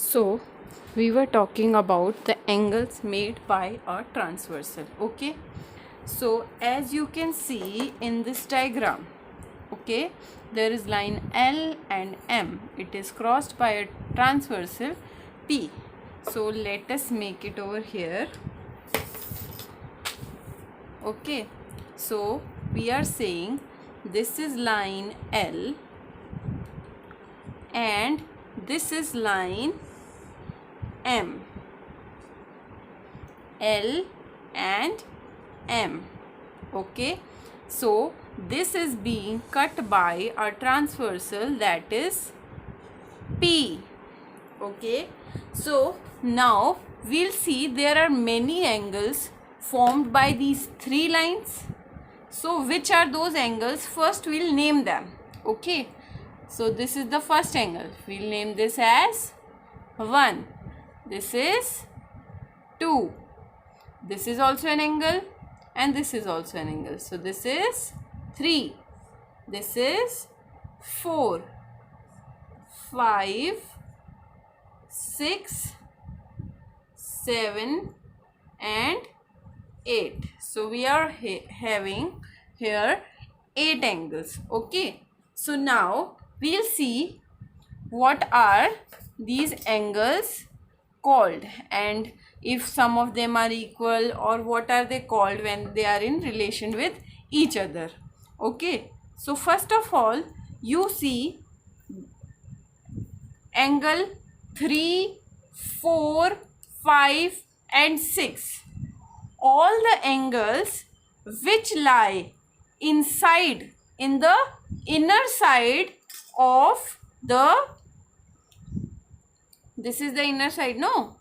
So, we were talking about the angles made by a transversal. Okay, so as you can see in this diagram, okay, there is line L and M. It is crossed by a transversal P. So, let us make it over here. Okay, so we are saying this is line L and this is line M. L and M. Okay, so this is being cut by a transversal, that is P. Okay, so now we'll see there are many angles formed by these three lines. So which are those angles? First we'll name them. Okay, so this is the first angle. We'll name this as 1. This is 2. This is also an angle and this is also an angle. So this is 3. This is 4, 5, 6, 7 and 8. So we are having here 8 angles. Okay, so now we'll see what are these angles called and if some of them are equal or what are they called when they are in relation with each other. Okay, so first of all you see angle 3, 4, 5 and 6. All the angles which lie inside in the inner side of the, this is the inner side, no?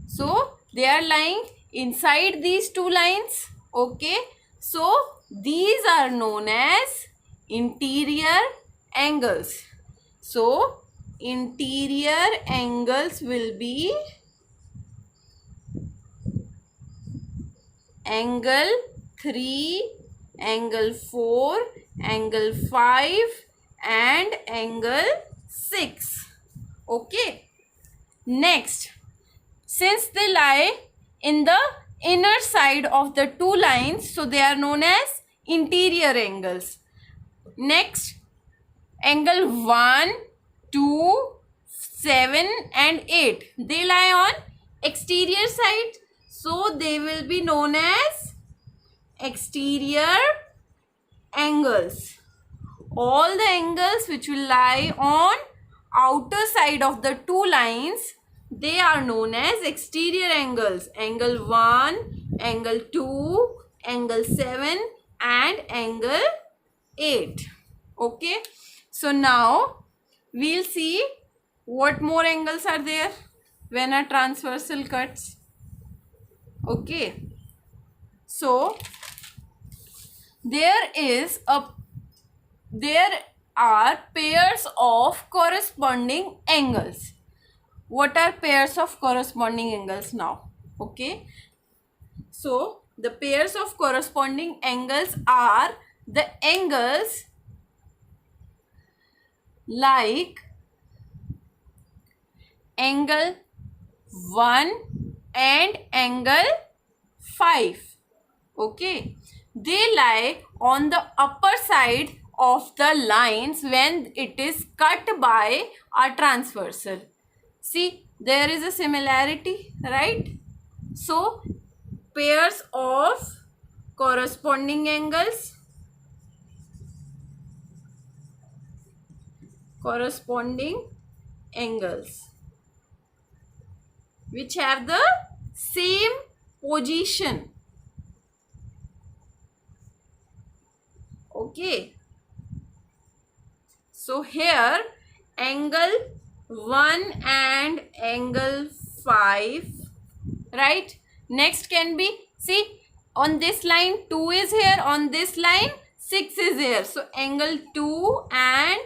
So they are lying inside these two lines. Okay, so these are known as interior angles. So interior angles will be angle 3, angle 4, angle 5 and angle 6. Okay, next, since they lie in the inner side of the two lines, so they are known as interior angles. Next, angle 1, 2, 7 and 8, they lie on exterior side, so they will be known as exterior angles. All the angles which will lie on outer side of the two lines, they are known as exterior angles. Angle 1, angle 2, angle 7 and angle 8. Okay, so now we'll see what more angles are there when a transversal cuts. Okay, so there are pairs of corresponding angles. What are pairs of corresponding angles now? Okay, so the pairs of corresponding angles are the angles like angle 1 and angle 5. Okay, they lie on the upper side of the lines when it is cut by a transversal. See, there is a similarity, right? So pairs of corresponding angles which have the same position. Okay, so here angle 1 and angle 5, right? Next can be, see, on this line 2 is here, on this line 6 is here, so angle 2 and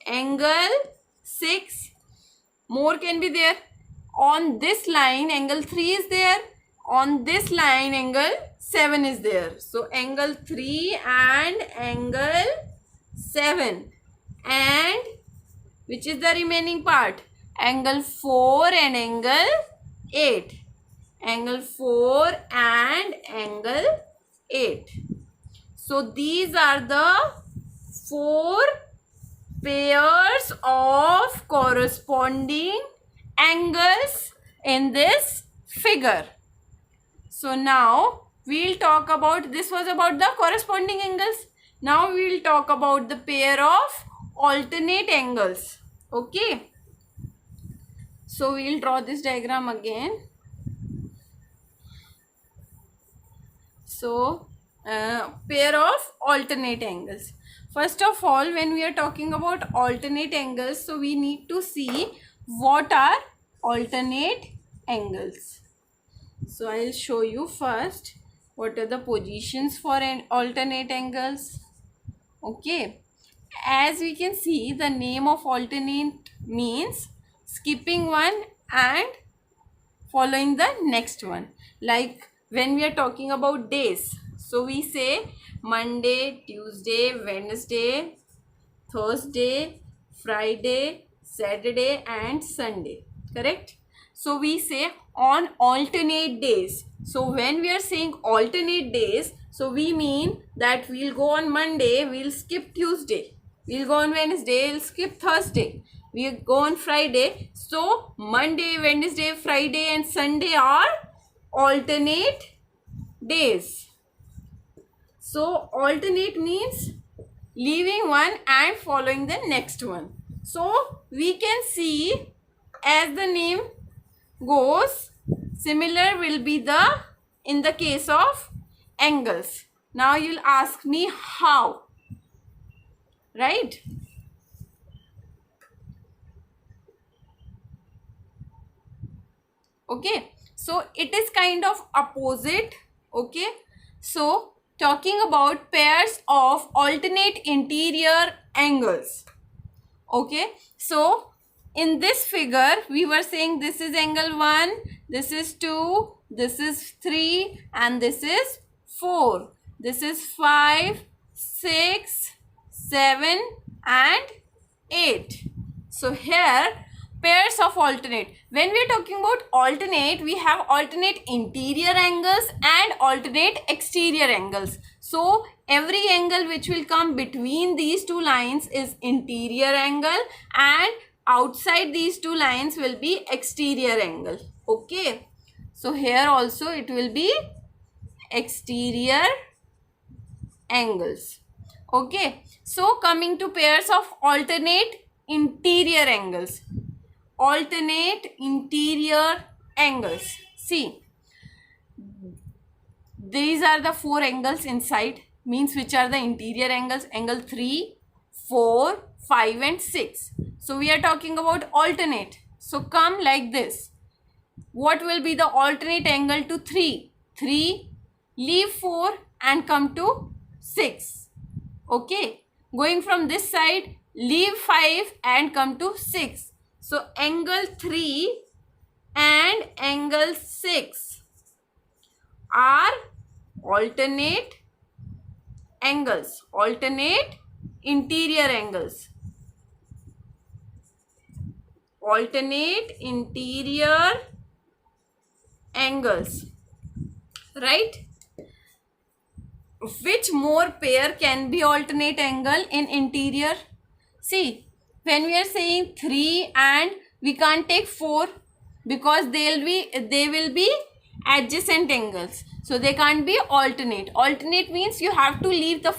angle 6 more can be there. On this line angle 3 is there, on this line angle 7 is there, so angle 3 and angle 7 and which is the remaining part, angle 4 and angle 8. Angle 4 and angle 8. So these are the 4 pairs of corresponding angles in this figure. So now we'll talk about, this was about the corresponding angles. Now we'll talk about the pair of alternate angles. Okay. So we'll draw this diagram again. So pair of alternate angles. First of all, when we are talking about alternate angles, so we need to see what are alternate angles. So I'll show you first what are the positions for an alternate angles. Okay, as we can see, the name of alternate means skipping one and following the next one. Like when we are talking about days, so we say Monday, Tuesday, Wednesday, Thursday, Friday, Saturday and Sunday. Correct? So we say on alternate days. So when we are saying alternate days, so we mean that we'll go on Monday, we'll skip Tuesday. We'll go on Wednesday, we'll skip Thursday. We'll go on Friday. So Monday, Wednesday, Friday and Sunday are alternate days. So alternate means leaving one and following the next one. So we can see, as the name goes, similar will be the in the case of angles. Now you'll ask me how, right? Okay, so it is kind of opposite. Okay, so talking about pairs of alternate interior angles. Okay, so in this figure we were saying this is angle 1, this is 2, this is 3 and this is 4. This is 5, 6, 7 and 8. So here pairs of alternate. When we are talking about alternate, we have alternate interior angles and alternate exterior angles. So every angle which will come between these two lines is interior angle and outside these two lines will be exterior angle. Okay. So here also it will be exterior angles. Okay. So coming to pairs of alternate interior angles. Alternate interior angles. See, these are the 4 angles inside, means which are the interior angles, angle 3, 4, 5 and 6. So we are talking about alternate. So come like this. What will be the alternate angle to 3? 3, leave 4 and come to 6. Okay. Going from this side, leave 5 and come to 6. So angle 3 and angle 6 are alternate angles, alternate interior angles. Alternate interior angles, right? Which more pair can be alternate angle in interior? See, when we are saying 3 and we can't take 4 because they will be adjacent angles. So they can't be alternate. Alternate means you have to leave the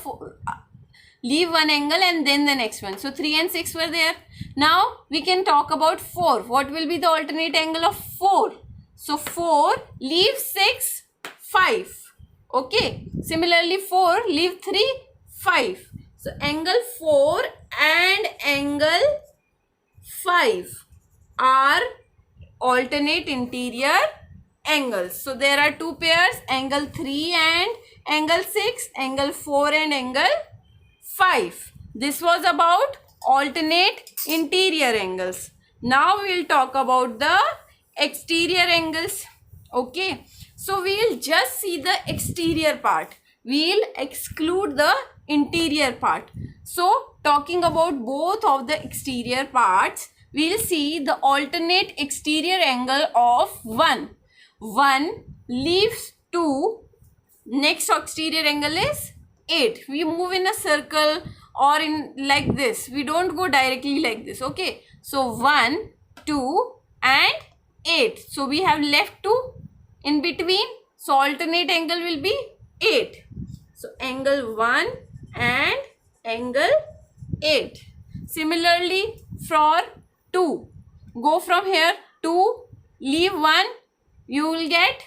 leave one angle and then the next one. So 3 and 6 were there. Now we can talk about 4. What will be the alternate angle of 4? So 4, leave 6, 5. Okay. Similarly 4, leave 3, 5. So angle 4 and angle 5 are alternate interior angles. So there are 2 pairs, angle 3 and angle 6, angle 4 and angle 5. This was about alternate interior angles. Now we will talk about the exterior angles. Okay. So we will just see the exterior part. We will exclude the interior part. So talking about both of the exterior parts, we'll see the alternate exterior angle of 1. 1 leaves 2. Next exterior angle is 8. We move in a circle or in like this. We don't go directly like this. Okay. So 1, 2 and 8. So we have left 2 in between. So alternate angle will be 8. So angle 1 and angle 8. Similarly for 2. Go from here 2, leave 1, you will get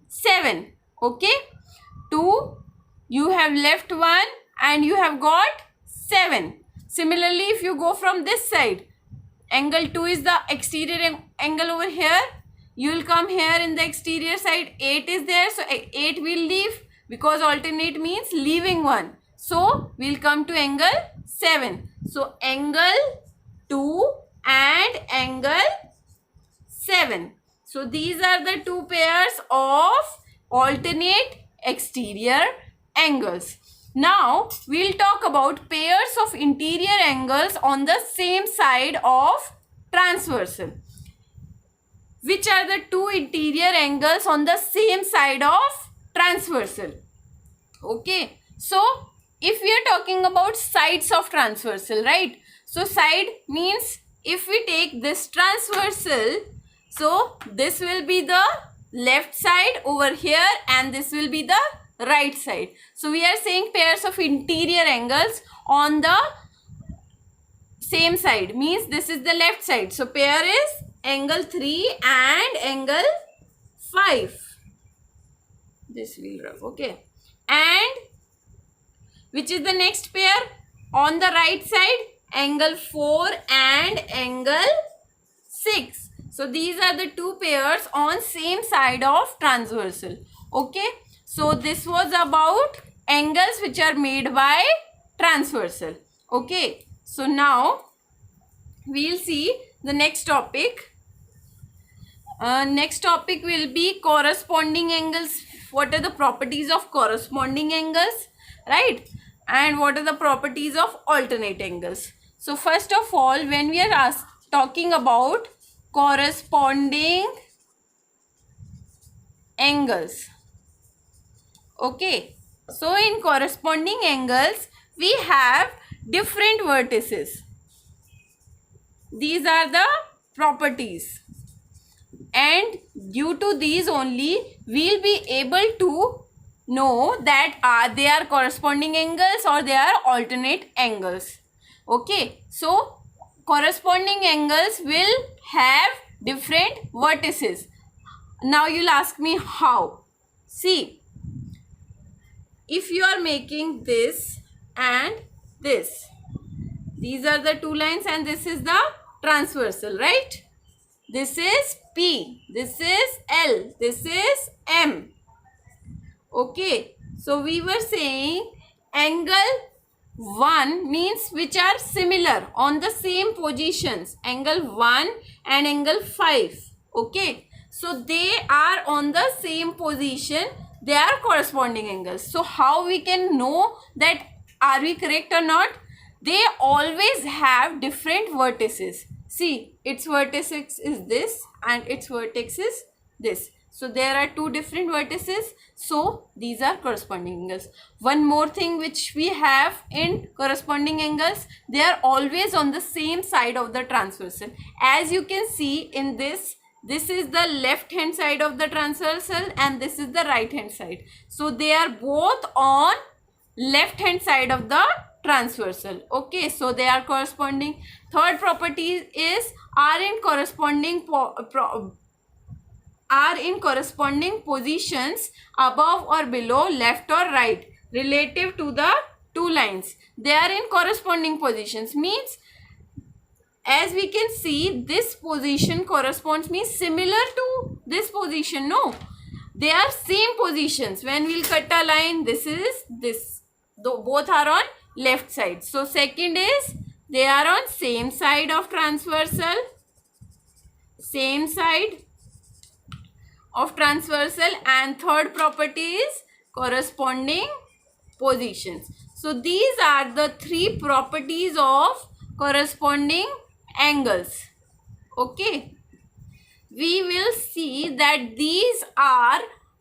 7. Okay. 2, you have left 1 and you have got 7. Similarly, if you go from this side, angle 2 is the exterior angle over here. You will come here in the exterior side, 8 is there. So 8 will leave because alternate means leaving 1. So we will come to angle 7. So angle 2 and angle 7. So these are the two pairs of alternate exterior angles. Now we'll talk about pairs of interior angles on the same side of transversal. Which are the two interior angles on the same side of transversal? Okay. So if we are talking about sides of transversal, right? So side means if we take this transversal, so this will be the left side over here and this will be the right side. So we are saying pairs of interior angles on the same side means this is the left side. So pair is angle 3 and angle 5. This will rub. Okay. And which is the next pair? On the right side, angle 4 and angle 6. So these are the two pairs on same side of transversal. Okay. So this was about angles which are made by transversal. Okay. So now we'll see the next topic. Next topic will be corresponding angles. What are the properties of corresponding angles, right? And what are the properties of alternate angles? So first of all, when we are talking about corresponding angles, okay, so in corresponding angles we have different vertices. These are the properties, and due to these only we'll be able to know that they are corresponding angles or they are alternate angles. Okay, so corresponding angles will have different vertices. Now you'll ask me how. See, if you are making this and this, these are the two lines and this is the transversal, right? This is P, this is L, this is M. Okay, so we were saying angle 1 means which are similar on the same positions, angle 1 and angle 5. Okay, so they are on the same position, they are corresponding angles. So how we can know that are we correct or not? They always have different vertices. See, its vertex is this and its vertex is this. So there are two different vertices. So these are corresponding angles. One more thing which we have in corresponding angles, they are always on the same side of the transversal. As you can see in this is the left hand side of the transversal and this is the right hand side. So they are both on left hand side of the transversal. Okay, so they are corresponding. Third property is are in corresponding positions above or below, left or right, relative to the two lines. They are in corresponding positions means, as we can see, this position corresponds means similar to this position. No, they are same positions. When we'll cut a line, this is this. Though both are on left side. So second is they are on same side of transversal. Same side of transversal, and third property is corresponding positions. So these are the three properties of corresponding angles. Okay, we will see that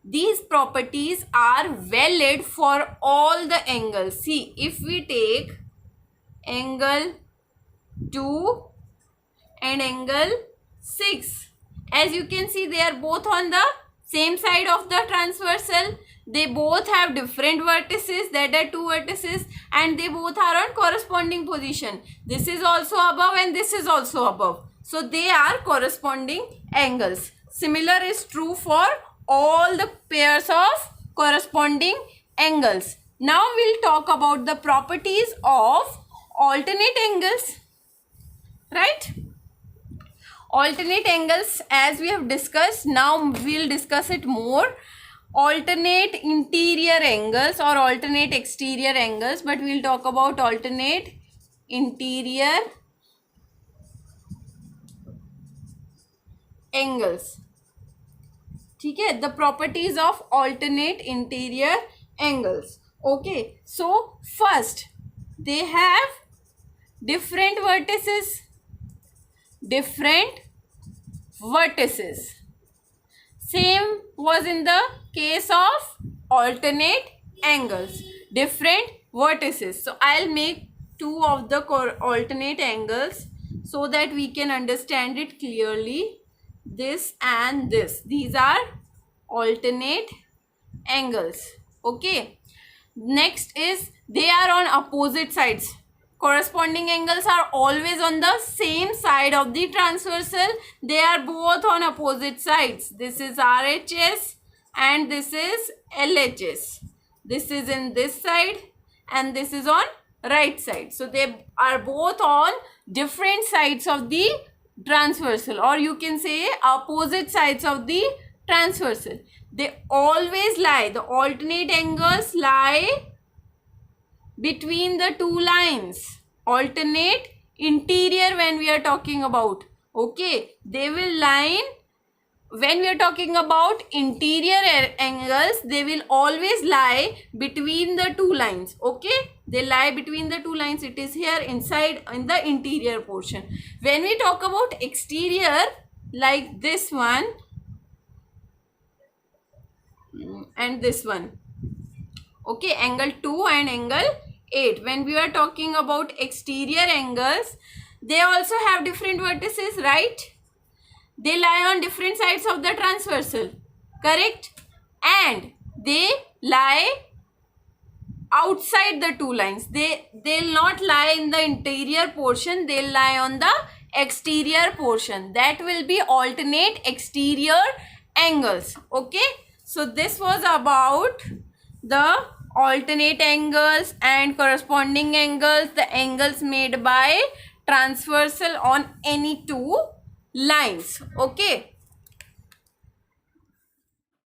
these properties are valid for all the angles. See, if we take angle 2 and angle 6, as you can see, they are both on the same side of the transversal. They both have different vertices, that are two vertices, and they both are on corresponding position. This is also above and this is also above. So they are corresponding angles. Similar is true for all the pairs of corresponding angles. Now we'll talk about the properties of alternate angles. Right? Alternate angles, as we have discussed, now we'll discuss it more. Alternate interior angles or alternate exterior angles, but we'll talk about alternate interior angles. Okay, the properties of alternate interior angles. Okay, so first they have different vertices. Same was in the case of alternate angles, different vertices. So I'll make two of the alternate angles so that we can understand it clearly. This and this, these are alternate angles. Okay, next is they are on opposite sides. Corresponding angles are always on the same side of the transversal. They are both on opposite sides. This is RHS and this is LHS. This is in this side and this is on right side. So they are both on different sides of the transversal, or you can say opposite sides of the transversal. They always lie, the alternate angles lie between the two lines. Alternate interior when we are talking about. Okay, they will line, when we are talking about interior angles, they will always lie between the two lines. Okay, they lie between the two lines. It is here inside in the interior portion. When we talk about exterior, like this one and this one, okay, angle 2 and angle 8. When we are talking about exterior angles, they also have different vertices, right? They lie on different sides of the transversal, correct? And they lie outside the two lines. They'll not lie in the interior portion, they'll lie on the exterior portion. That will be alternate exterior angles. Okay, so this was about the alternate angles and corresponding angles, the angles made by transversal on any two lines. Okay,